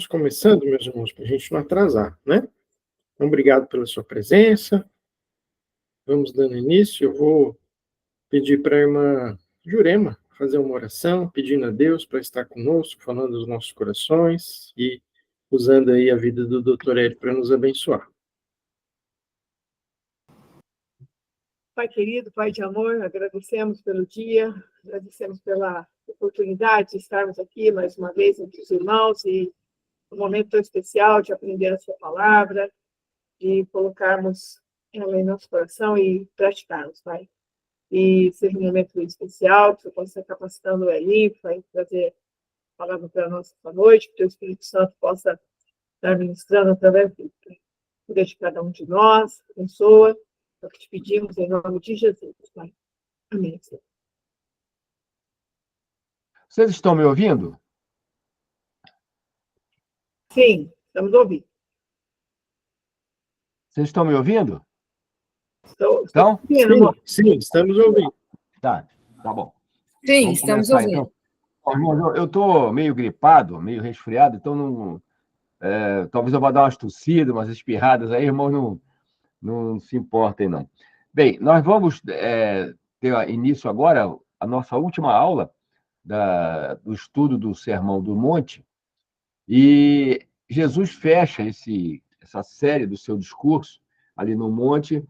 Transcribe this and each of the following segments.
começando, meus irmãos, para a gente não atrasar, né? Então, obrigado pela sua presença. Vamos dando início. Eu vou pedir para a irmã Jurema fazer uma oração, pedindo a Deus para estar conosco, falando dos nossos corações e usando aí a vida do Dr. Hélio para nos abençoar. Pai querido, Pai de amor, agradecemos pelo dia, agradecemos pela oportunidade de estarmos aqui mais uma vez entre os irmãos e um momento tão especial de aprender a sua palavra, de colocarmos ela em nosso coração e praticarmos, Pai. E seja um momento especial, que você possa estar capacitando o Elinho, Pai, trazer a palavra para nós esta noite, que o Teu Espírito Santo possa estar ministrando através de cada um de nós, abençoa. É o que te pedimos em nome de Jesus, Pai. Amém. Vocês estão me ouvindo? Sim, estamos ouvindo. Vocês estão me ouvindo? Estão ouvindo, amor. Sim, estamos ouvindo. Tá bom. Sim, Vamos estamos começar, ouvindo. então. Bom, irmãos, eu estou meio gripado, meio resfriado, então não, talvez eu vá dar umas tossidas, umas espirradas aí, irmãos, não se importem, não. Bem, nós vamos ter início agora a nossa última aula do estudo do Sermão do Monte, e Jesus fecha essa série do seu discurso ali no monte,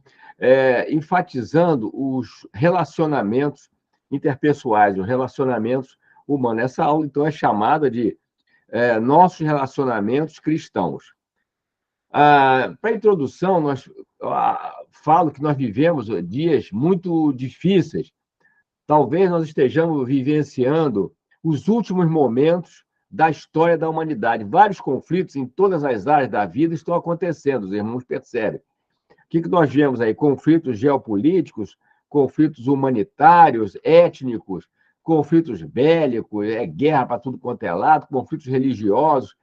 enfatizando os relacionamentos interpessoais, os relacionamentos humanos. Essa aula, então, é chamada de Nossos Relacionamentos Cristãos. Para a introdução, falo que nós vivemos dias muito difíceis. Talvez nós estejamos vivenciando os últimos momentos da história da humanidade. Vários conflitos em todas as áreas da vida estão acontecendo, os irmãos percebem. O que nós vemos aí? Conflitos geopolíticos, conflitos humanitários, étnicos, conflitos bélicos, guerra para tudo quanto é lado, conflitos religiosos,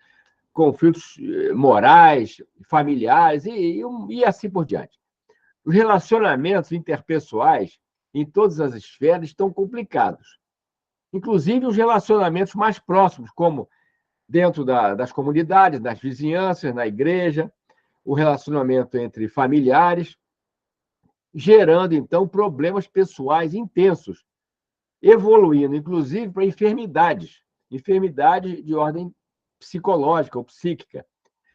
conflitos morais, familiares e assim por diante. Os relacionamentos interpessoais em todas as esferas estão complicados. Inclusive os relacionamentos mais próximos, como dentro das comunidades, das vizinhanças, na igreja, o relacionamento entre familiares, gerando, então, problemas pessoais intensos, evoluindo, inclusive, para enfermidades de ordem psicológica ou psíquica.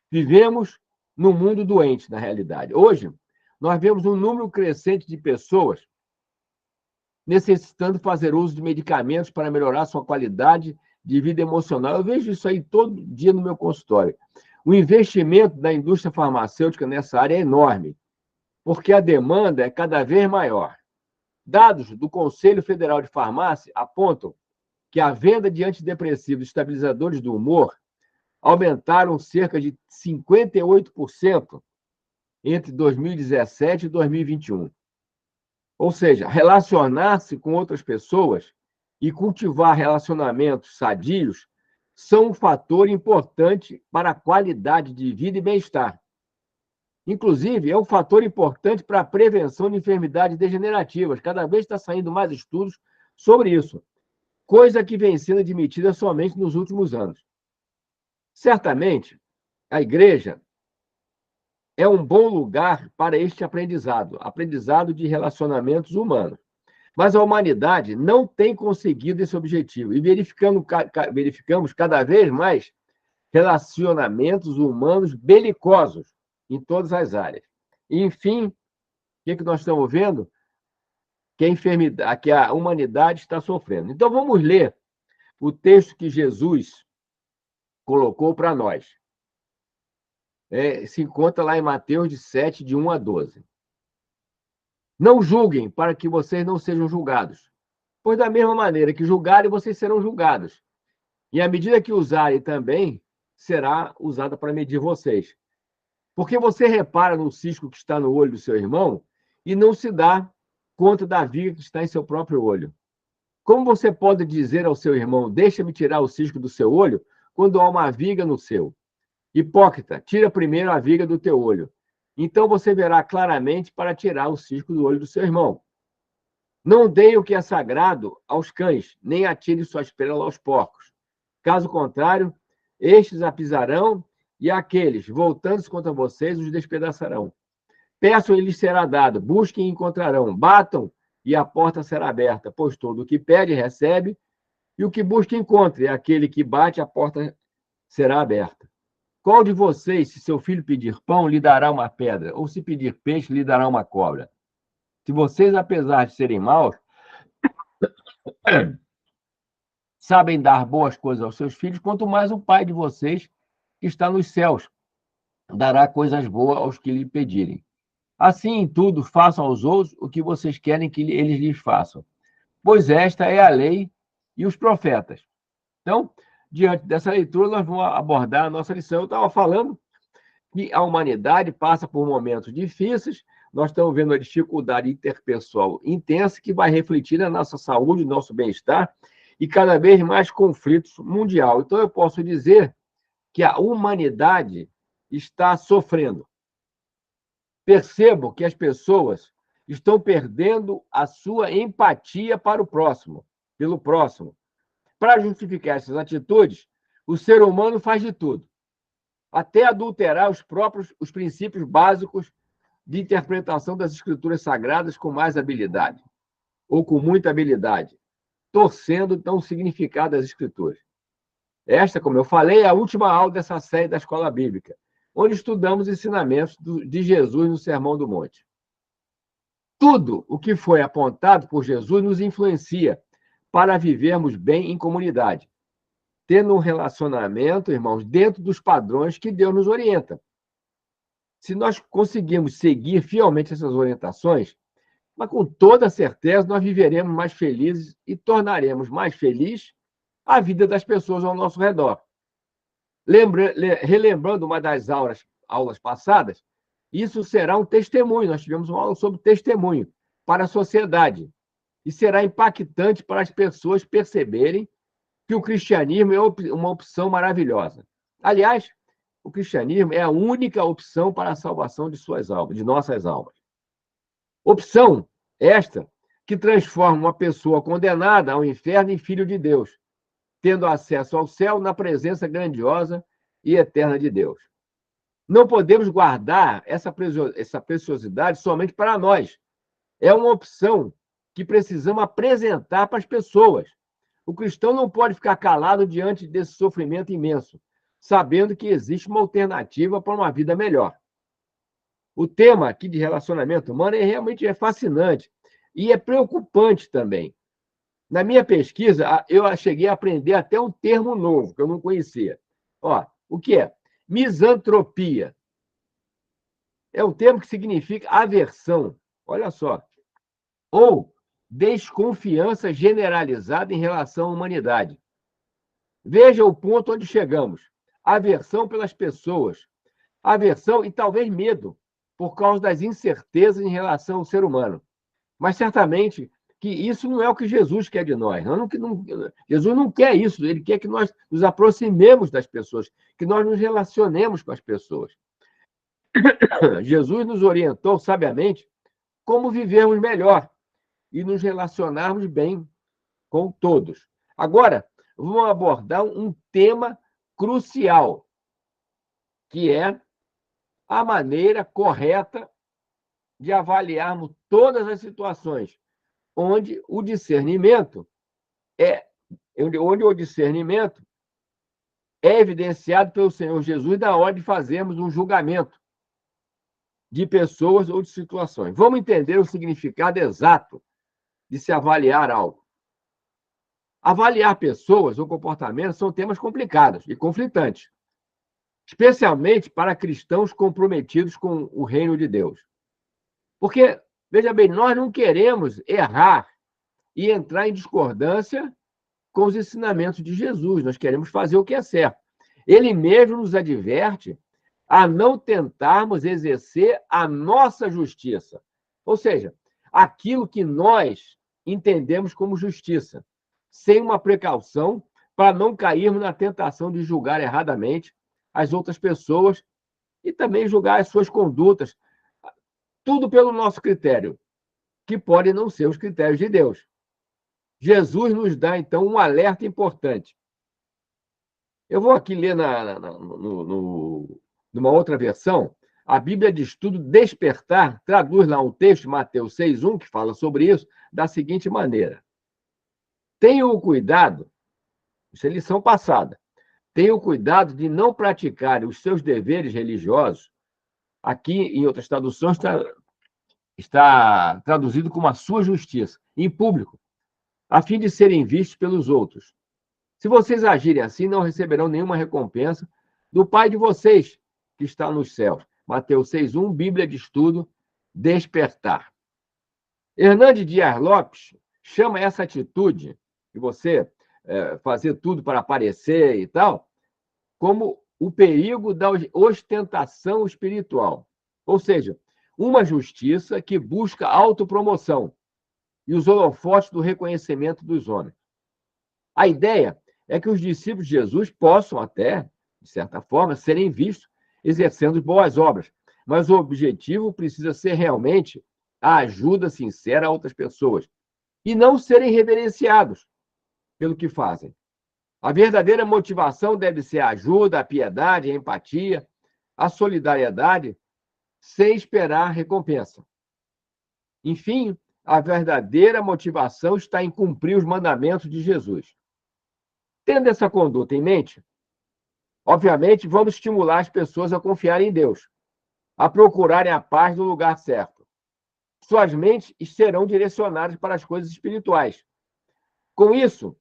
Vivemos num mundo doente, na realidade. Hoje, nós vemos um número crescente de pessoas necessitando fazer uso de medicamentos para melhorar sua qualidade de vida emocional. Eu vejo isso aí todo dia no meu consultório. O investimento da indústria farmacêutica nessa área é enorme, porque a demanda é cada vez maior. Dados do Conselho Federal de Farmácia apontam que a venda de antidepressivos e estabilizadores do humor aumentaram cerca de 58% entre 2017 e 2021. Ou seja, relacionar-se com outras pessoas e cultivar relacionamentos sadios são um fator importante para a qualidade de vida e bem-estar. Inclusive, é um fator importante para a prevenção de enfermidades degenerativas. Cada vez está saindo mais estudos sobre isso, coisa que vem sendo admitida somente nos últimos anos. Certamente, a igreja é um bom lugar para este aprendizado de relacionamentos humanos. Mas a humanidade não tem conseguido esse objetivo, e verificamos cada vez mais relacionamentos humanos belicosos em todas as áreas. E, enfim, o que nós estamos vendo? Que a humanidade está sofrendo. Então, vamos ler o texto que Jesus colocou para nós. Se encontra lá em Mateus 7, de 1 a 12. Não julguem para que vocês não sejam julgados, pois da mesma maneira que julgarem, vocês serão julgados. E a medida que usarem também será usada para medir vocês. Porque você repara no cisco que está no olho do seu irmão e não se dá conta da viga que está em seu próprio olho. Como você pode dizer ao seu irmão, deixa-me tirar o cisco do seu olho, quando há uma viga no seu? Hipócrita, tira primeiro a viga do teu olho. Então você verá claramente para tirar o cisco do olho do seu irmão. Não deem o que é sagrado aos cães, nem atire suas pérolas aos porcos. Caso contrário, estes a pisarão, e aqueles, voltando-se contra vocês, os despedaçarão. Peçam e lhes será dado, busquem e encontrarão, batam e a porta será aberta, pois todo o que pede, recebe, e o que busca, encontra, e aquele que bate, a porta será aberta. Qual de vocês, se seu filho pedir pão, lhe dará uma pedra, ou se pedir peixe, lhe dará uma cobra? Se vocês, apesar de serem maus, sabem dar boas coisas aos seus filhos, quanto mais o Pai de vocês, que está nos céus, dará coisas boas aos que lhe pedirem. Assim, em tudo, façam aos outros o que vocês querem que eles lhes façam, pois esta é a lei e os profetas. Então, diante dessa leitura, nós vamos abordar a nossa lição. Eu estava falando que a humanidade passa por momentos difíceis, nós estamos vendo a dificuldade interpessoal intensa que vai refletir na nossa saúde, no nosso bem-estar e cada vez mais conflitos mundial. Então, eu posso dizer que a humanidade está sofrendo. Percebo que as pessoas estão perdendo a sua empatia para o próximo, pelo próximo. Para justificar essas atitudes, o ser humano faz de tudo, até adulterar os princípios básicos de interpretação das escrituras sagradas com mais habilidade, ou com muita habilidade, torcendo então o significado das escrituras. Esta, como eu falei, é a última aula dessa série da Escola Bíblica, onde estudamos ensinamentos de Jesus no Sermão do Monte. Tudo o que foi apontado por Jesus nos influencia para vivermos bem em comunidade, tendo um relacionamento, irmãos, dentro dos padrões que Deus nos orienta. Se nós conseguirmos seguir fielmente essas orientações, mas com toda certeza nós viveremos mais felizes e tornaremos mais feliz a vida das pessoas ao nosso redor. Relembrando uma das aulas passadas, isso será um testemunho. Nós tivemos uma aula sobre testemunho para a sociedade. E será impactante para as pessoas perceberem que o cristianismo é uma opção maravilhosa. Aliás, o cristianismo é a única opção para a salvação de suas almas, de nossas almas. Opção esta que transforma uma pessoa condenada ao inferno em filho de Deus, tendo acesso ao céu na presença grandiosa e eterna de Deus. Não podemos guardar essa preciosidade somente para nós. É uma opção que precisamos apresentar para as pessoas. O cristão não pode ficar calado diante desse sofrimento imenso, sabendo que existe uma alternativa para uma vida melhor. O tema aqui de relacionamento humano realmente fascinante e é preocupante também. Na minha pesquisa, eu cheguei a aprender até um termo novo, que eu não conhecia. O que é? Misantropia. É um termo que significa aversão. Olha só. Ou desconfiança generalizada em relação à humanidade. Veja o ponto onde chegamos. Aversão pelas pessoas. Aversão e talvez medo, por causa das incertezas em relação ao ser humano. Mas certamente que isso não é o que Jesus quer de nós. Jesus não quer isso, ele quer que nós nos aproximemos das pessoas, que nós nos relacionemos com as pessoas. Jesus nos orientou sabiamente como vivermos melhor e nos relacionarmos bem com todos. Agora, vamos abordar um tema crucial, que é a maneira correta de avaliarmos todas as situações, onde o discernimento é evidenciado pelo Senhor Jesus na hora de fazermos um julgamento de pessoas ou de situações. Vamos entender o significado exato de se avaliar algo. Avaliar pessoas ou comportamentos são temas complicados e conflitantes, especialmente para cristãos comprometidos com o reino de Deus. Porque, veja bem, nós não queremos errar e entrar em discordância com os ensinamentos de Jesus. Nós queremos fazer o que é certo. Ele mesmo nos adverte a não tentarmos exercer a nossa justiça. Ou seja, aquilo que nós entendemos como justiça, sem uma precaução para não cairmos na tentação de julgar erradamente as outras pessoas e também julgar as suas condutas, tudo pelo nosso critério, que podem não ser os critérios de Deus. Jesus nos dá, então, um alerta importante. Eu vou aqui ler numa outra versão. A Bíblia de Estudo Despertar traduz lá um texto, Mateus 6:1, que fala sobre isso, da seguinte maneira. Tenham o cuidado, isso é lição passada, tenham o cuidado de não praticar os seus deveres religiosos. Aqui, em outras traduções, está traduzido como a sua justiça, em público, a fim de serem vistos pelos outros. Se vocês agirem assim, não receberão nenhuma recompensa do Pai de vocês, que está nos céus. Mateus 6:1, Bíblia de Estudo, Despertar. Hernandes Dias Lopes chama essa atitude de você fazer tudo para aparecer e tal, como o perigo da ostentação espiritual. Ou seja, uma justiça que busca autopromoção e os holofotes do reconhecimento dos homens. A ideia é que os discípulos de Jesus possam até, de certa forma, serem vistos exercendo boas obras, mas o objetivo precisa ser realmente a ajuda sincera a outras pessoas e não serem reverenciados pelo que fazem. A verdadeira motivação deve ser a ajuda, a piedade, a empatia, a solidariedade, sem esperar recompensa. Enfim, a verdadeira motivação está em cumprir os mandamentos de Jesus. Tendo essa conduta em mente, obviamente, vamos estimular as pessoas a confiarem em Deus, a procurarem a paz no lugar certo. Suas mentes serão direcionadas para as coisas espirituais. Com isso,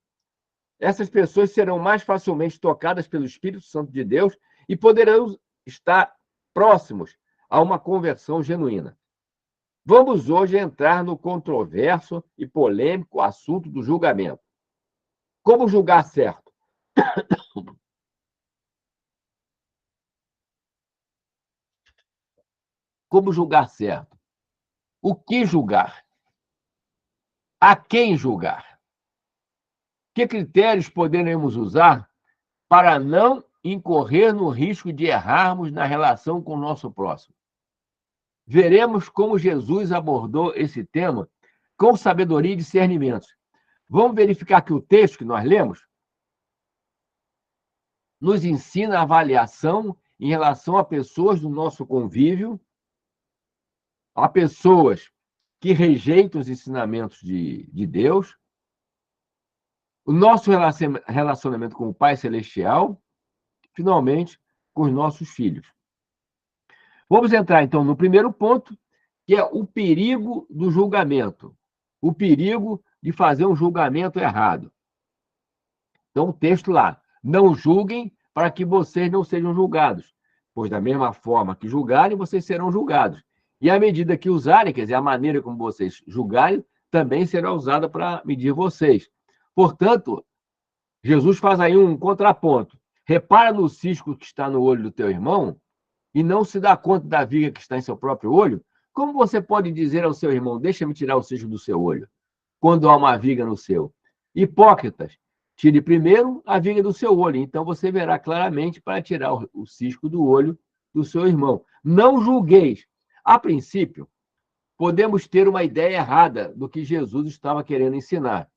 essas pessoas serão mais facilmente tocadas pelo Espírito Santo de Deus e poderão estar próximos a uma conversão genuína. Vamos hoje entrar no controverso e polêmico assunto do julgamento. Como julgar certo? Como julgar certo? O que julgar? A quem julgar? Que critérios poderemos usar para não incorrer no risco de errarmos na relação com o nosso próximo? Veremos como Jesus abordou esse tema com sabedoria e discernimento. Vamos verificar que o texto que nós lemos nos ensina a avaliação em relação a pessoas do nosso convívio, a pessoas que rejeitam os ensinamentos de Deus, o nosso relacionamento com o Pai Celestial, finalmente, com os nossos filhos. Vamos entrar, então, no primeiro ponto, que é o perigo do julgamento, o perigo de fazer um julgamento errado. Então, o texto lá, não julguem para que vocês não sejam julgados, pois da mesma forma que julgarem, vocês serão julgados. E à medida que usarem, quer dizer, a maneira como vocês julgarem, também será usada para medir vocês. Portanto, Jesus faz aí um contraponto. Repara no cisco que está no olho do teu irmão e não se dá conta da viga que está em seu próprio olho. Como você pode dizer ao seu irmão, deixa-me tirar o cisco do seu olho, quando há uma viga no seu? Hipócritas, tire primeiro a viga do seu olho, então você verá claramente para tirar o cisco do olho do seu irmão. Não julgueis. A princípio, podemos ter uma ideia errada do que Jesus estava querendo ensinar.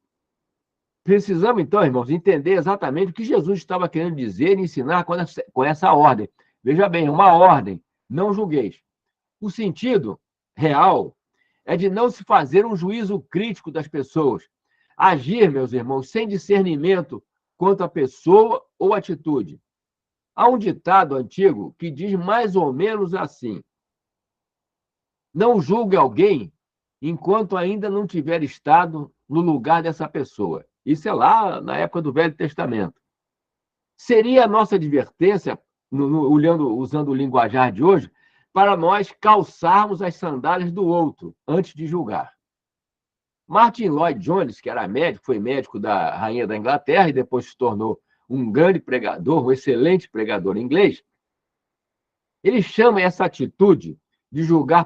Precisamos, então, irmãos, entender exatamente o que Jesus estava querendo dizer e ensinar com essa ordem. Veja bem, uma ordem, não julgueis. O sentido real é de não se fazer um juízo crítico das pessoas. Agir, meus irmãos, sem discernimento quanto à pessoa ou atitude. Há um ditado antigo que diz mais ou menos assim: não julgue alguém enquanto ainda não tiver estado no lugar dessa pessoa. Isso é lá na época do Velho Testamento. Seria a nossa advertência, usando o linguajar de hoje, para nós calçarmos as sandálias do outro antes de julgar. Martin Lloyd Jones, que era médico, foi médico da rainha da Inglaterra e depois se tornou um grande pregador, um excelente pregador inglês, ele chama essa atitude de julgar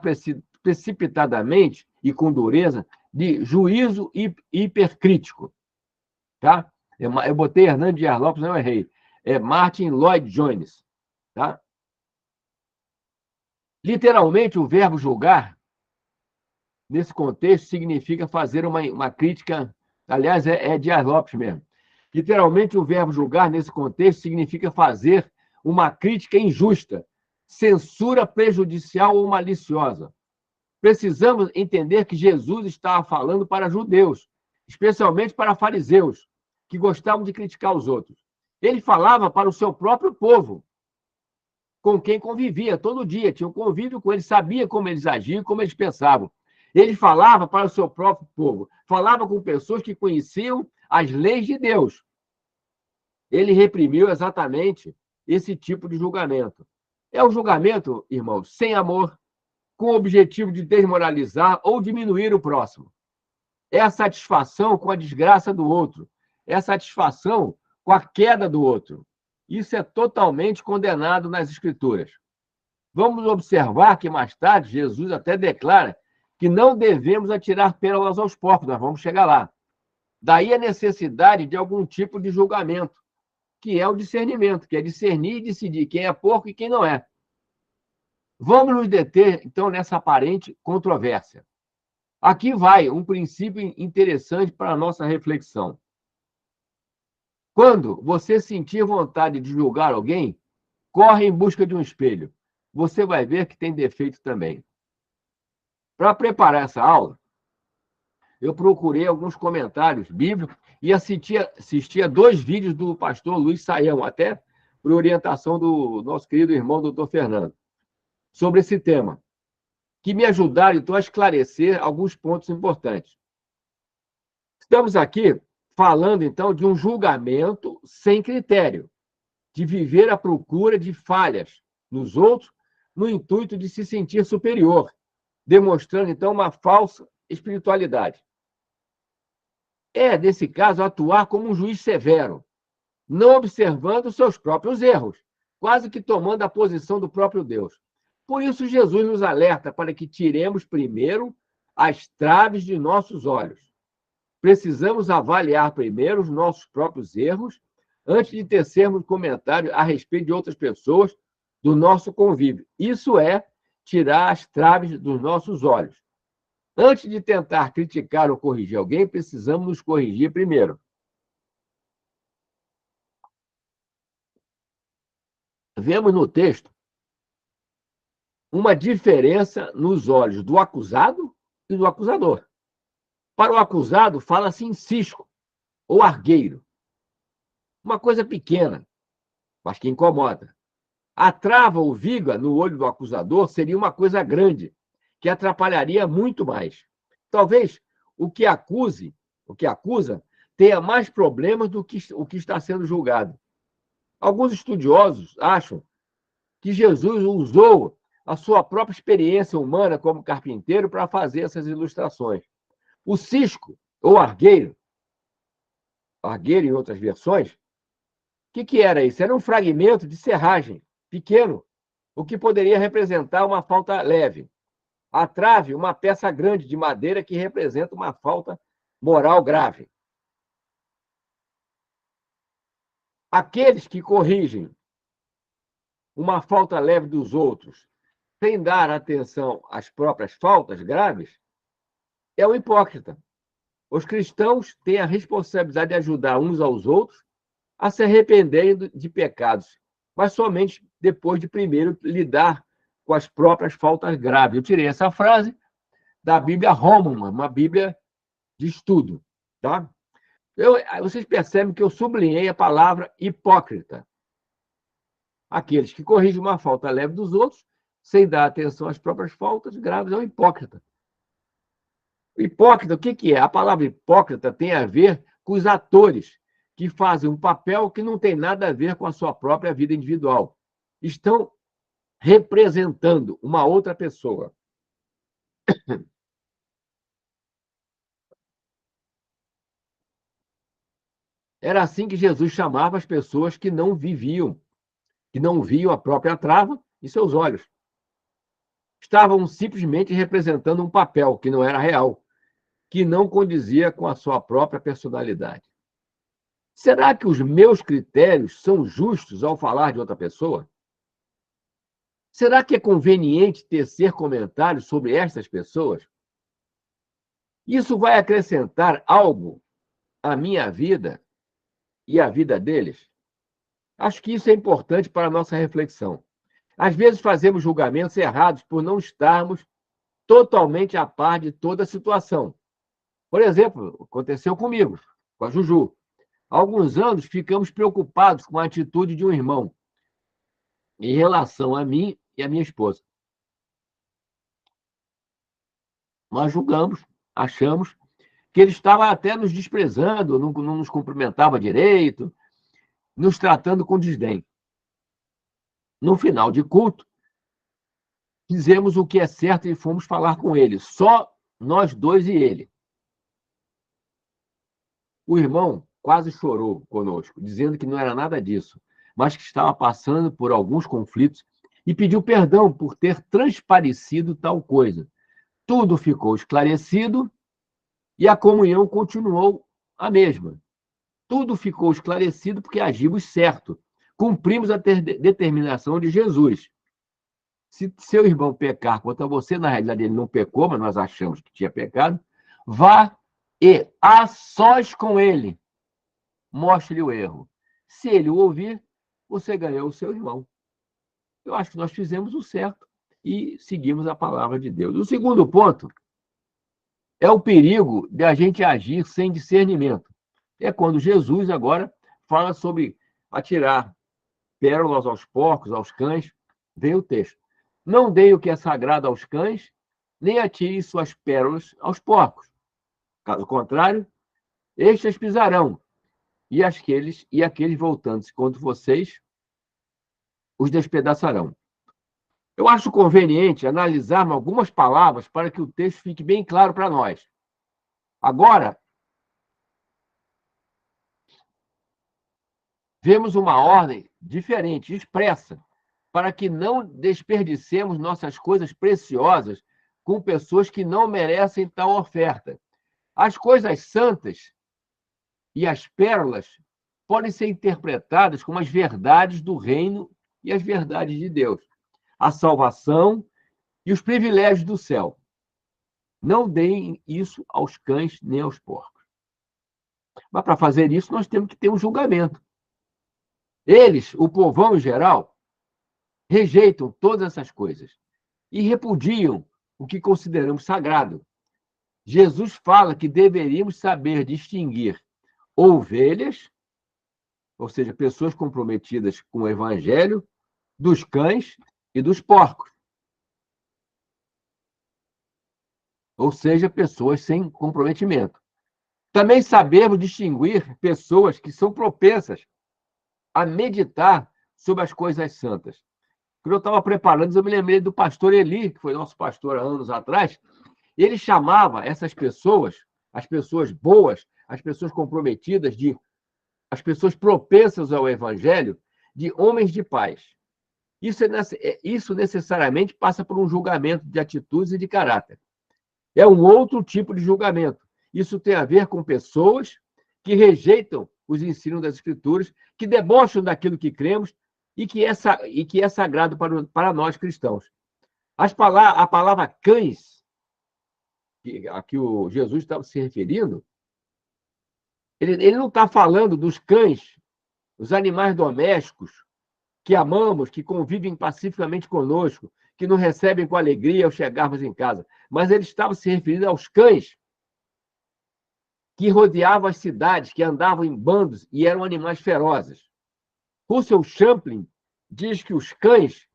precipitadamente e com dureza de juízo hipercrítico. Tá? Eu botei Hernandes Dias Lopes, não errei. É Martin Lloyd Jones. Tá? Literalmente, o verbo julgar, nesse contexto, significa fazer uma crítica, aliás, é Dias Lopes mesmo, Literalmente, o verbo julgar, nesse contexto, significa fazer uma crítica injusta, censura prejudicial ou maliciosa. Precisamos entender que Jesus estava falando para judeus, especialmente para fariseus, que gostavam de criticar os outros. Ele falava para o seu próprio povo, com quem convivia todo dia, tinha um convívio com eles, sabia como eles agiam, como eles pensavam. Ele falava para o seu próprio povo, falava com pessoas que conheciam as leis de Deus. Ele reprimiu exatamente esse tipo de julgamento. É um julgamento, irmãos, sem amor, com o objetivo de desmoralizar ou diminuir o próximo. É a satisfação com a desgraça do outro. É a satisfação com a queda do outro. Isso é totalmente condenado nas Escrituras. Vamos observar que mais tarde Jesus até declara que não devemos atirar pérolas aos porcos. Nós vamos chegar lá. Daí a necessidade de algum tipo de julgamento, que é o discernimento, que é discernir e decidir quem é porco e quem não é. Vamos nos deter, então, nessa aparente controvérsia. Aqui vai um princípio interessante para a nossa reflexão. Quando você sentir vontade de julgar alguém, corre em busca de um espelho. Você vai ver que tem defeito também. Para preparar essa aula, eu procurei alguns comentários bíblicos e assisti a 2 vídeos do pastor Luiz Saião, até por orientação do nosso querido irmão, doutor Fernando, sobre esse tema, que me ajudaram, então, a esclarecer alguns pontos importantes. Estamos aqui falando, então, de um julgamento sem critério, de viver à procura de falhas nos outros, no intuito de se sentir superior, demonstrando, então, uma falsa espiritualidade. É, nesse caso, atuar como um juiz severo, não observando seus próprios erros, quase que tomando a posição do próprio Deus. Por isso, Jesus nos alerta para que tiremos primeiro as traves de nossos olhos. Precisamos avaliar primeiro os nossos próprios erros antes de tecermos comentários a respeito de outras pessoas do nosso convívio. Isso é tirar as traves dos nossos olhos. Antes de tentar criticar ou corrigir alguém, precisamos nos corrigir primeiro. Vemos no texto uma diferença nos olhos do acusado e do acusador. Para o acusado, fala-se em cisco ou argueiro. Uma coisa pequena, mas que incomoda. A trava ou viga no olho do acusador seria uma coisa grande, que atrapalharia muito mais. Talvez o que acusa, tenha mais problemas do que o que está sendo julgado. Alguns estudiosos acham que Jesus usou a sua própria experiência humana como carpinteiro para fazer essas ilustrações. O cisco, ou argueiro em outras versões, o que era isso? Era um fragmento de serragem pequeno, o que poderia representar uma falta leve. A trave, uma peça grande de madeira que representa uma falta moral grave. Aqueles que corrigem uma falta leve dos outros, sem dar atenção às próprias faltas graves, é o hipócrita. Os cristãos têm a responsabilidade de ajudar uns aos outros a se arrependerem de pecados, mas somente depois de primeiro lidar com as próprias faltas graves. Eu tirei essa frase da Bíblia Rômana, uma Bíblia de estudo. Tá? Vocês percebem que eu sublinhei a palavra hipócrita. Aqueles que corrigem uma falta leve dos outros, sem dar atenção às próprias faltas graves, é um hipócrita. Hipócrita, o que é? A palavra hipócrita tem a ver com os atores que fazem um papel que não tem nada a ver com a sua própria vida individual. Estão representando uma outra pessoa. Era assim que Jesus chamava as pessoas que não viviam, que não viam a própria trava em seus olhos. Estavam simplesmente representando um papel que não era real, que não condizia com a sua própria personalidade. Será que os meus critérios são justos ao falar de outra pessoa? Será que é conveniente tecer comentários sobre estas pessoas? Isso vai acrescentar algo à minha vida? e a vida deles? Acho que isso é importante para a nossa reflexão. Às vezes fazemos julgamentos errados por não estarmos totalmente a par de toda a situação. Por exemplo, aconteceu comigo, com a Juju. Há alguns anos ficamos preocupados com a atitude de um irmão em relação a mim e a minha esposa. Nós julgamos, achamos que ele estava até nos desprezando, não nos cumprimentava direito, nos tratando com desdém. No final de culto, fizemos o que é certo e fomos falar com ele, só nós dois e ele. O irmão quase chorou conosco, dizendo que não era nada disso, mas que estava passando por alguns conflitos e pediu perdão por ter transparecido tal coisa. Tudo ficou esclarecido e a comunhão continuou a mesma. Tudo ficou esclarecido porque agimos certo. Cumprimos a determinação de Jesus. Se seu irmão pecar contra você, na realidade ele não pecou, mas nós achamos que tinha pecado, vá e, a sós com ele, mostre-lhe o erro. Se ele o ouvir, você ganhou o seu irmão. Eu acho que nós fizemos o certo e seguimos a palavra de Deus. O segundo ponto é o perigo de a gente agir sem discernimento. É quando Jesus agora fala sobre atirar pérolas aos porcos, aos cães. Veio o texto. Não dei o que é sagrado aos cães, nem atire suas pérolas aos porcos. Caso contrário, estes pisarão, e aqueles voltando-se contra vocês, os despedaçarão. Eu acho conveniente analisarmos algumas palavras para que o texto fique bem claro para nós. Agora, vemos uma ordem diferente, expressa, para que não desperdicemos nossas coisas preciosas com pessoas que não merecem tal oferta. As coisas santas e as pérolas podem ser interpretadas como as verdades do reino e as verdades de Deus, a salvação e os privilégios do céu. Não deem isso aos cães nem aos porcos. Mas para fazer isso, nós temos que ter um julgamento. Eles, o povão em geral, rejeitam todas essas coisas e repudiam o que consideramos sagrado. Jesus fala que deveríamos saber distinguir ovelhas, ou seja, pessoas comprometidas com o evangelho, dos cães e dos porcos. Ou seja, pessoas sem comprometimento. Também sabemos distinguir pessoas que são propensas a meditar sobre as coisas santas. Quando eu estava preparando, eu me lembrei do pastor Eli, que foi nosso pastor há anos atrás. Ele chamava essas pessoas, as pessoas boas, as pessoas comprometidas, as pessoas propensas ao evangelho, de homens de paz. Isso necessariamente passa por um julgamento de atitudes e de caráter. É um outro tipo de julgamento. Isso tem a ver com pessoas que rejeitam os ensinos das Escrituras, que debocham daquilo que cremos e que é sagrado para nós cristãos. A palavra cães, a que o Jesus estava se referindo, ele não está falando dos cães, os animais domésticos, que amamos, que convivem pacificamente conosco, que nos recebem com alegria ao chegarmos em casa. Mas ele estava se referindo aos cães que rodeavam as cidades, que andavam em bandos e eram animais ferozes. Russell Champlin diz que os cães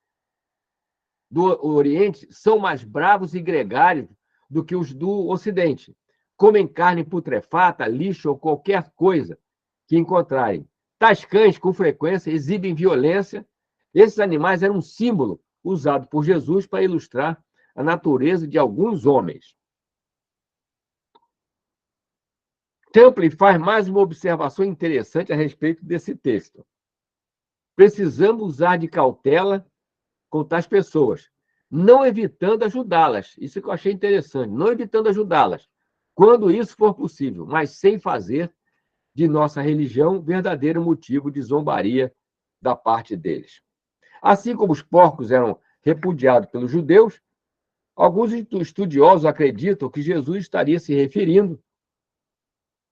do Oriente são mais bravos e gregários do que os do Ocidente. Comem carne putrefata, lixo ou qualquer coisa que encontrarem. Tais cães, com frequência, exibem violência. Esses animais eram um símbolo usado por Jesus para ilustrar a natureza de alguns homens. Champlin faz mais uma observação interessante a respeito desse texto. Precisamos usar de cautela com tais pessoas, não evitando ajudá-las. Isso que eu achei interessante. Não evitando ajudá-las, quando isso for possível, mas sem fazer de nossa religião verdadeiro motivo de zombaria da parte deles. Assim como os porcos eram repudiados pelos judeus, alguns estudiosos acreditam que Jesus estaria se referindo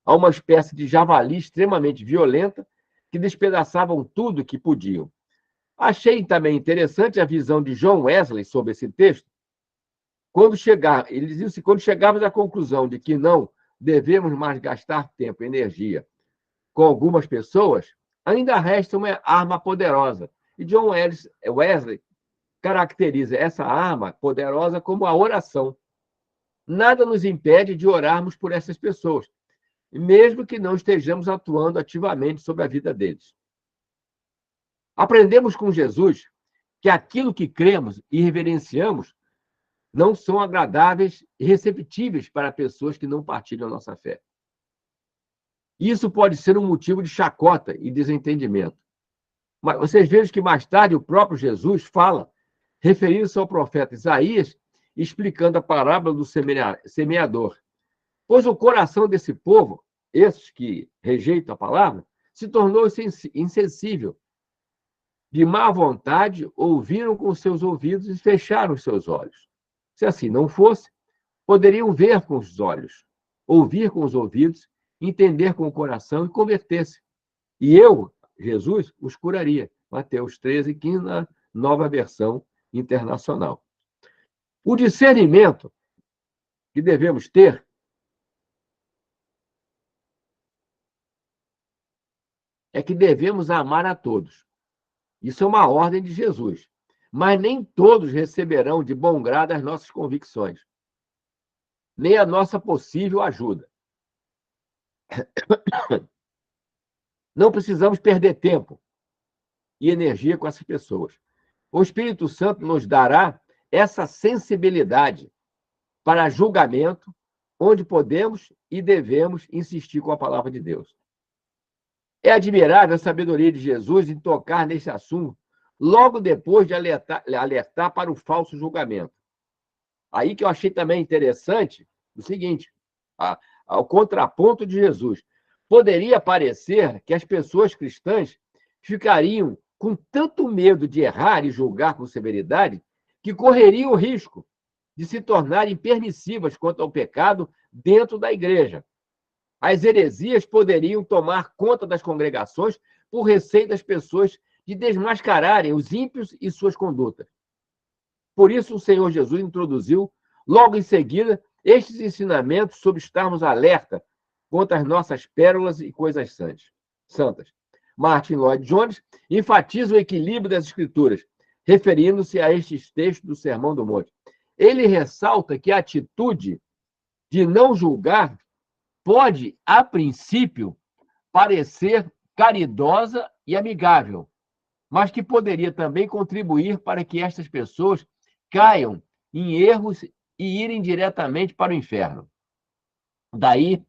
a uma espécie de javali extremamente violenta que despedaçavam tudo que podiam. Achei também interessante a visão de John Wesley sobre esse texto. Ele dizia assim, quando chegarmos à conclusão de que não devemos mais gastar tempo e energia com algumas pessoas, ainda resta uma arma poderosa. E John Wesley caracteriza essa arma poderosa como a oração. Nada nos impede de orarmos por essas pessoas, mesmo que não estejamos atuando ativamente sobre a vida deles. Aprendemos com Jesus que aquilo que cremos e reverenciamos não são agradáveis e receptíveis para pessoas que não partilham a nossa fé. Isso pode ser um motivo de chacota e desentendimento. Mas vocês vejam que mais tarde o próprio Jesus fala, referindo-se ao profeta Isaías, explicando a parábola do semeador. Pois o coração desse povo, esses que rejeitam a palavra, se tornou insensível. De má vontade, ouviram com seus ouvidos e fecharam os seus olhos. Se assim não fosse, poderiam ver com os olhos, ouvir com os ouvidos, entender com o coração e converter-se. E eu, Jesus, os curaria. Mateus 13:15, na Nova Versão Internacional. O discernimento que devemos ter é que devemos amar a todos. Isso é uma ordem de Jesus. Mas nem todos receberão de bom grado as nossas convicções, nem a nossa possível ajuda. Não precisamos perder tempo e energia com essas pessoas. O Espírito Santo nos dará essa sensibilidade para julgamento, onde podemos e devemos insistir com a palavra de Deus. É admirável a sabedoria de Jesus em tocar nesse assunto logo depois de alertar para o falso julgamento. Aí que eu achei também interessante o seguinte, ao contraponto de Jesus. Poderia parecer que as pessoas cristãs ficariam com tanto medo de errar e julgar com severidade que correriam o risco de se tornarem permissivas quanto ao pecado dentro da igreja. As heresias poderiam tomar conta das congregações por receio das pessoas de desmascararem os ímpios e suas condutas. Por isso, o Senhor Jesus introduziu, logo em seguida, estes ensinamentos sobre estarmos alerta contra as nossas pérolas e coisas santas. Martin Lloyd Jones enfatiza o equilíbrio das Escrituras, referindo-se a estes textos do Sermão do Monte. Ele ressalta que a atitude de não julgar pode, a princípio, parecer caridosa e amigável, mas que poderia também contribuir para que estas pessoas caiam em erros e irem diretamente para o inferno. Daí,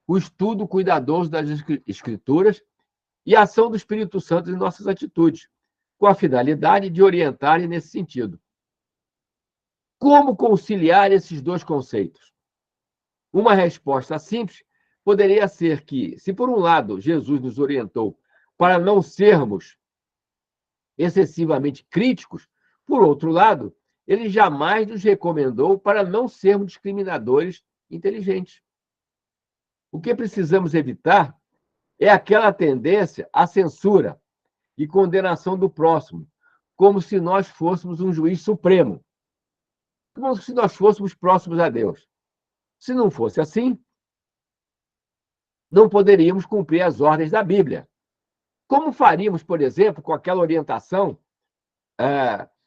o estudo cuidadoso das Escrituras e a ação do Espírito Santo em nossas atitudes, com a finalidade de orientarem nesse sentido. Como conciliar esses dois conceitos? Uma resposta simples poderia ser que, se por um lado Jesus nos orientou para não sermos excessivamente críticos, por outro lado, ele jamais nos recomendou para não sermos discriminadores inteligentes. O que precisamos evitar é aquela tendência à censura e condenação do próximo, como se nós fôssemos um juiz supremo, como se nós fôssemos próximos a Deus. Se não fosse assim, não poderíamos cumprir as ordens da Bíblia. Como faríamos, por exemplo, com aquela orientação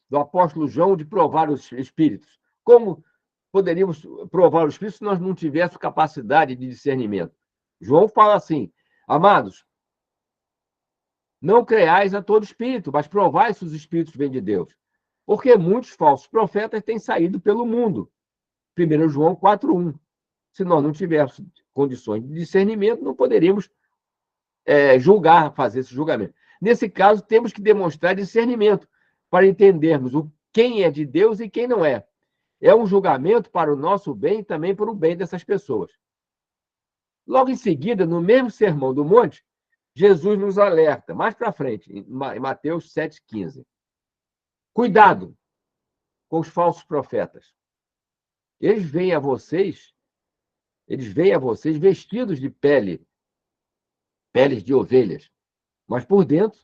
do apóstolo João de provar os espíritos? Como poderíamos provar os espíritos se nós não tivéssemos capacidade de discernimento? João fala assim, amados, não creais a todo espírito, mas provai se os espíritos vêm de Deus. Porque muitos falsos profetas têm saído pelo mundo. 1 João 4:1. Se nós não tivéssemos condições de discernimento, não poderíamos fazer esse julgamento. Nesse caso, temos que demonstrar discernimento para entendermos quem é de Deus e quem não é. É um julgamento para o nosso bem e também para o bem dessas pessoas. Logo em seguida, no mesmo Sermão do Monte, Jesus nos alerta, mais para frente, em Mateus 7,15. Cuidado com os falsos profetas. Eles vêm a vocês eles vêm a vocês vestidos de peles de ovelhas, mas por dentro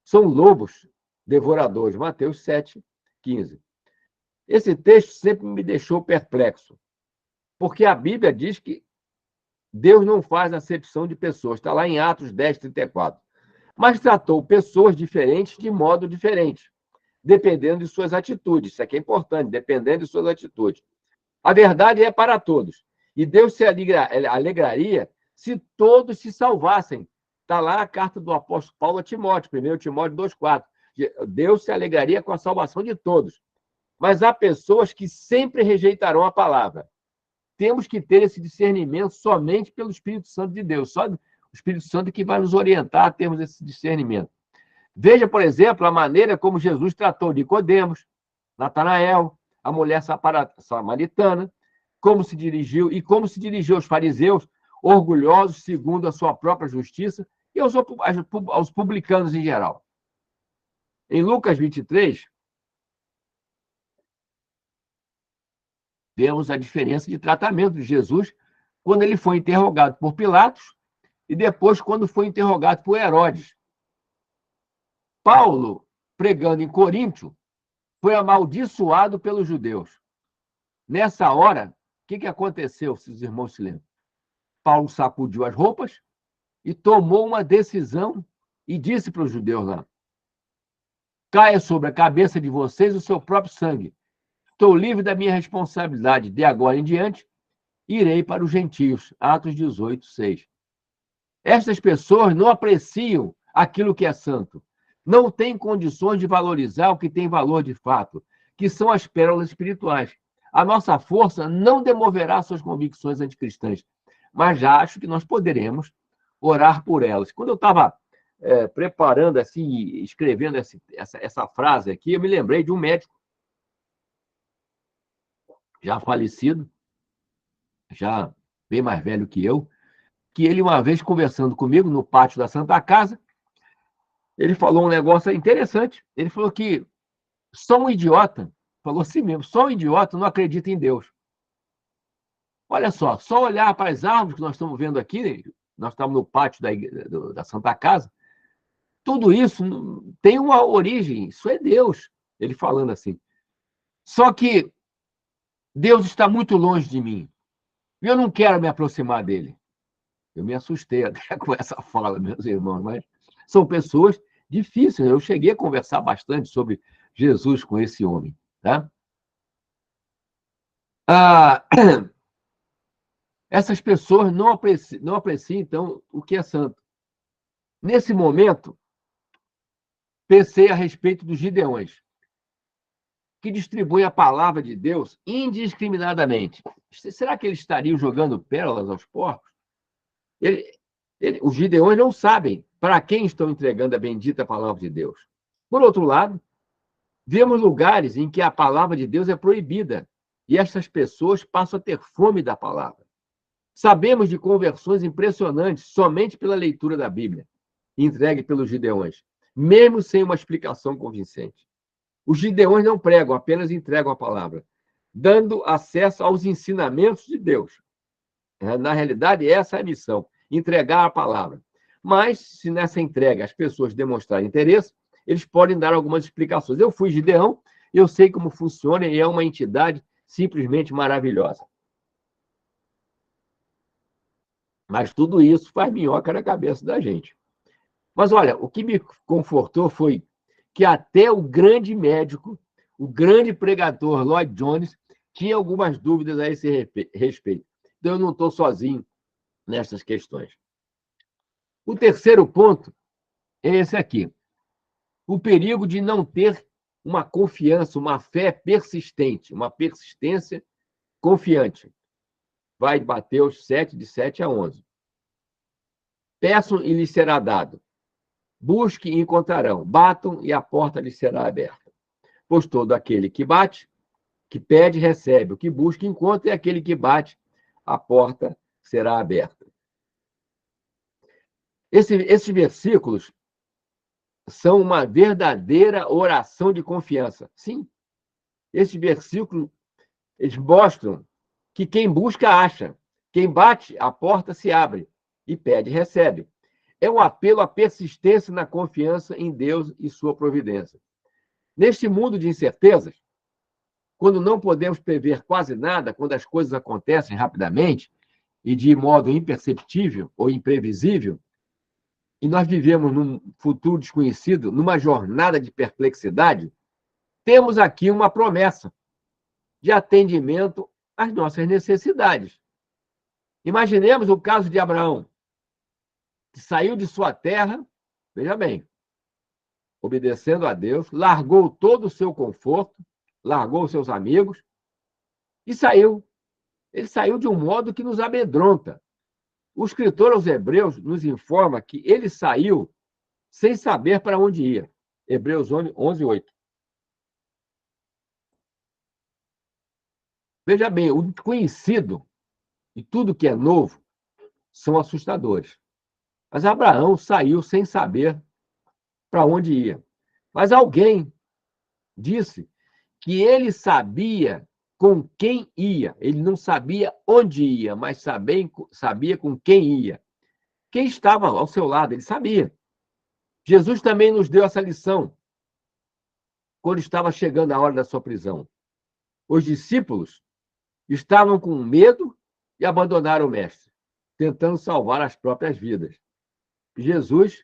são lobos devoradores. Mateus 7:15. Esse texto sempre me deixou perplexo, porque a Bíblia diz que Deus não faz acepção de pessoas. Está lá em Atos 10:34. Mas tratou pessoas diferentes de modo diferente, dependendo de suas atitudes. Isso aqui é importante, dependendo de suas atitudes. A verdade é para todos. E Deus se alegraria se todos se salvassem. Está lá a carta do apóstolo Paulo a Timóteo, 1 Timóteo 2:4. Deus se alegraria com a salvação de todos. Mas há pessoas que sempre rejeitarão a palavra. Temos que ter esse discernimento somente pelo Espírito Santo de Deus. Só o Espírito Santo que vai nos orientar a termos esse discernimento. Veja, por exemplo, a maneira como Jesus tratou Nicodemos, Natanael, a mulher samaritana, como se dirigiu aos fariseus, orgulhosos segundo a sua própria justiça, e aos publicanos em geral. Em Lucas 23, vemos a diferença de tratamento de Jesus quando ele foi interrogado por Pilatos e depois quando foi interrogado por Herodes. Paulo, pregando em Coríntio, foi amaldiçoado pelos judeus. Nessa hora, o que aconteceu, se os irmãos se lembram? Paulo sacudiu as roupas e tomou uma decisão e disse para os judeus lá: caia sobre a cabeça de vocês o seu próprio sangue. Estou livre da minha responsabilidade. De agora em diante, irei para os gentios. Atos 18:6. Estas pessoas não apreciam aquilo que é santo. Não têm condições de valorizar o que tem valor de fato, que são as pérolas espirituais. A nossa força não demoverá suas convicções anticristãs, mas já acho que nós poderemos orar por elas. Quando eu estava preparando, assim, escrevendo essa frase aqui, eu me lembrei de um médico já falecido, já bem mais velho que eu, que ele, uma vez conversando comigo no pátio da Santa Casa, ele falou um negócio interessante. Ele falou que só um idiota, falou assim mesmo, só um idiota não acredita em Deus. Olha só olhar para as árvores que nós estamos vendo aqui, nós estamos no pátio da Santa Casa, tudo isso tem uma origem, isso é Deus, ele falando assim. Só que Deus está muito longe de mim. E eu não quero me aproximar dele. Eu me assustei até com essa fala, meus irmãos, mas são pessoas difíceis. Eu cheguei a conversar bastante sobre Jesus com esse homem. Tá? Essas pessoas não apreciam, então, o que é santo. Nesse momento, pensei a respeito dos gideões, que distribuem a palavra de Deus indiscriminadamente. Será que eles estariam jogando pérolas aos porcos? Os gideões não sabem para quem estão entregando a bendita palavra de Deus. Por outro lado, vemos lugares em que a palavra de Deus é proibida e essas pessoas passam a ter fome da palavra. Sabemos de conversões impressionantes somente pela leitura da Bíblia, entregue pelos gideões, mesmo sem uma explicação convincente. Os gideões não pregam, apenas entregam a palavra, dando acesso aos ensinamentos de Deus. Na realidade, essa é a missão, entregar a palavra. Mas, se nessa entrega as pessoas demonstrarem interesse, eles podem dar algumas explicações. Eu fui gideão, eu sei como funciona e é uma entidade simplesmente maravilhosa. Mas tudo isso faz minhoca na cabeça da gente. Mas, olha, o que me confortou foi que até o grande médico, o grande pregador Lloyd Jones, tinha algumas dúvidas a esse respeito. Então, eu não estou sozinho nessas questões. O terceiro ponto é esse aqui. O perigo de não ter uma confiança, uma fé persistente, uma persistência confiante. Vai de Mateus 7, de 7 a 11. Peçam e lhes será dado. Busquem e encontrarão. Batam e a porta lhes será aberta. Pois todo aquele que bate, que pede, recebe. O que busca, encontra, e aquele que bate, a porta será aberta. Esses versículos são uma verdadeira oração de confiança. Sim, esses versículos eles mostram que quem busca, acha. Quem bate, a porta se abre, e pede, recebe. É um apelo à persistência na confiança em Deus e sua providência. Neste mundo de incertezas, quando não podemos prever quase nada, quando as coisas acontecem rapidamente e de modo imperceptível ou imprevisível, e nós vivemos num futuro desconhecido, numa jornada de perplexidade, temos aqui uma promessa de atendimento às nossas necessidades. Imaginemos o caso de Abraão, que saiu de sua terra, veja bem, obedecendo a Deus, largou todo o seu conforto, largou seus amigos e saiu. Ele saiu de um modo que nos amedronta. O escritor aos Hebreus nos informa que ele saiu sem saber para onde ia. Hebreus 11:8. Veja bem, o desconhecido e tudo que é novo são assustadores. Mas Abraão saiu sem saber para onde ia. Mas alguém disse que ele sabia com quem ia. Ele não sabia onde ia, mas sabia com quem ia. Quem estava ao seu lado, ele sabia. Jesus também nos deu essa lição quando estava chegando a hora da sua prisão. Os discípulos estavam com medo e abandonaram o mestre, tentando salvar as próprias vidas. Jesus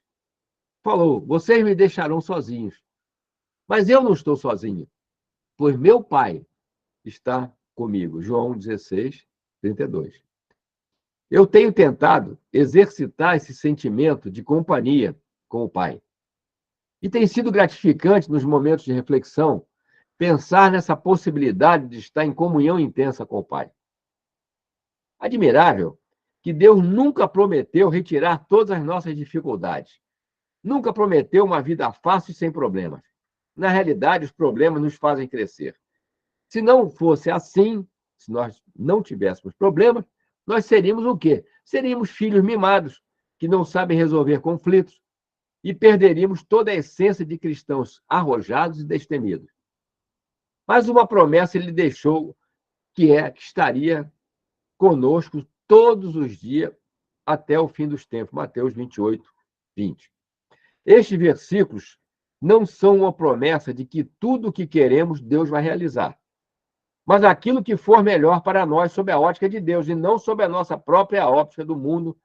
falou: vocês me deixarão sozinhos. Mas eu não estou sozinho, pois meu Pai está comigo. João 16:32. Eu tenho tentado exercitar esse sentimento de companhia com o Pai. E tem sido gratificante nos momentos de reflexão pensar nessa possibilidade de estar em comunhão intensa com o Pai. Admirável que Deus nunca prometeu retirar todas as nossas dificuldades. Nunca prometeu uma vida fácil e sem problemas. Na realidade, os problemas nos fazem crescer. Se não fosse assim, se nós não tivéssemos problemas, nós seríamos o quê? Seríamos filhos mimados, que não sabem resolver conflitos, e perderíamos toda a essência de cristãos arrojados e destemidos. Mas uma promessa ele deixou, que estaria conosco todos os dias até o fim dos tempos. Mateus 28:20. Estes versículos não são uma promessa de que tudo o que queremos Deus vai realizar, mas aquilo que for melhor para nós sob a ótica de Deus e não sob a nossa própria ótica do mundo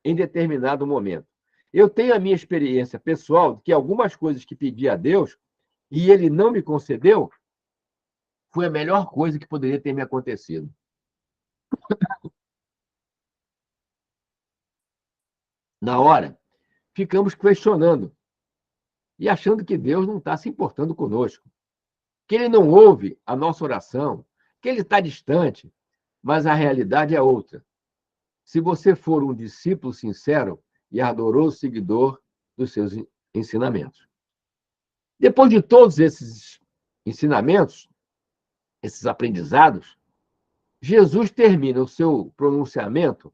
em determinado momento. Eu tenho a minha experiência pessoal de que algumas coisas que pedi a Deus e ele não me concedeu foi a melhor coisa que poderia ter me acontecido. Na hora, ficamos questionando e achando que Deus não está se importando conosco, que ele não ouve a nossa oração, que ele está distante, mas a realidade é outra. Se você for um discípulo sincero e ardoroso seguidor dos seus ensinamentos. Depois de todos esses ensinamentos, esses aprendizados, Jesus termina o seu pronunciamento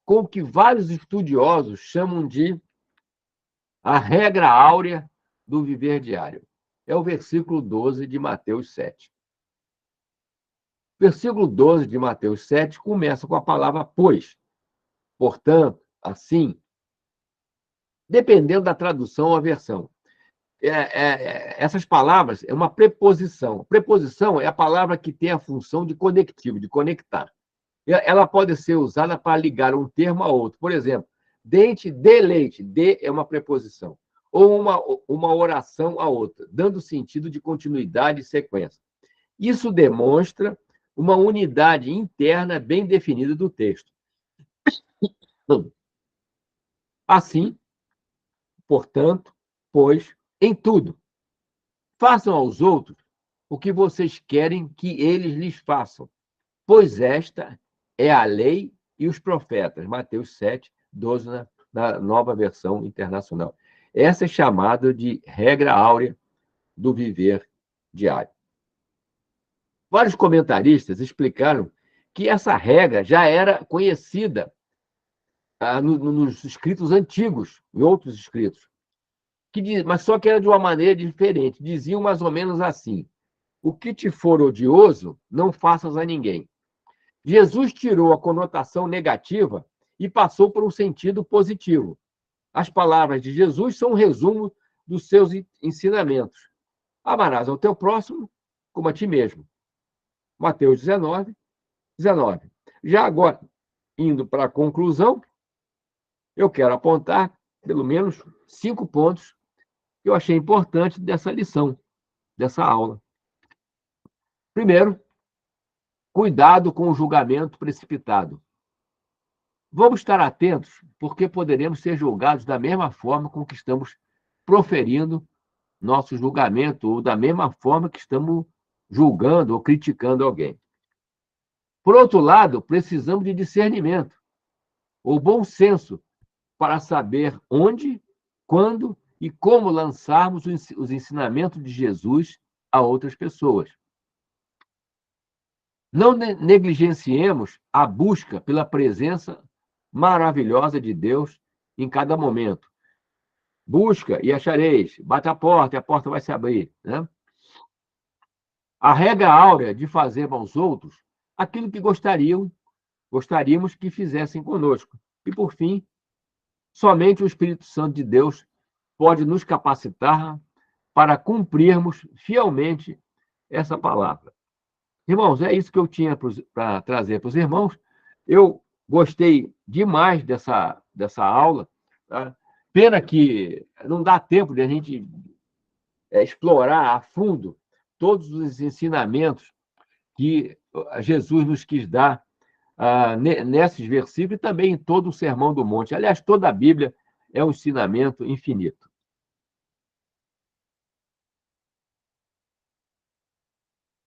com o que vários estudiosos chamam de a regra áurea do viver diário. É o versículo 12 de Mateus 7. O versículo 12 de Mateus 7 começa com a palavra pois. Portanto, assim, dependendo da tradução ou a versão. Essas palavras é uma preposição. Preposição é a palavra que tem a função de conectivo, de conectar. Ela pode ser usada para ligar um termo a outro. Por exemplo, dente de leite. De é uma preposição. Ou uma oração a outra, dando sentido de continuidade e sequência. Isso demonstra uma unidade interna bem definida do texto. Assim, portanto, pois, em tudo, façam aos outros o que vocês querem que eles lhes façam, pois esta é a lei e os profetas. Mateus 7:12, na nova versão internacional. Essa é chamada de regra áurea do viver diário. Vários comentaristas explicaram que essa regra já era conhecida nos escritos antigos, em outros escritos, mas só que era de uma maneira diferente. Diziam mais ou menos assim: o que te for odioso, não faças a ninguém. Jesus tirou a conotação negativa e passou por um sentido positivo. As palavras de Jesus são um resumo dos seus ensinamentos. Amarás ao teu próximo como a ti mesmo. Mateus 19, 19. Já agora, indo para a conclusão, eu quero apontar pelo menos 5 pontos que eu achei importantes dessa lição, dessa aula. Primeiro, cuidado com o julgamento precipitado. Vamos estar atentos, porque poderemos ser julgados da mesma forma com que estamos proferindo nosso julgamento, ou da mesma forma que estamos julgando ou criticando alguém. Por outro lado, precisamos de discernimento, ou bom senso, para saber onde, quando e como lançarmos os ensinamentos de Jesus a outras pessoas. Não negligenciemos a busca pela presença maravilhosa de Deus em cada momento. Busca e achareis, bate a porta e a porta vai se abrir, né? A regra áurea de fazer aos outros aquilo que gostaríamos que fizessem conosco. E, por fim, somente o Espírito Santo de Deus pode nos capacitar para cumprirmos fielmente essa palavra. Irmãos, é isso que eu tinha para trazer para os irmãos. Eu gostei demais dessa aula. Tá? Pena que não dá tempo de a gente explorar a fundo todos os ensinamentos que Jesus nos quis dar nesses versículos e também em todo o Sermão do Monte. Aliás, toda a Bíblia é um ensinamento infinito.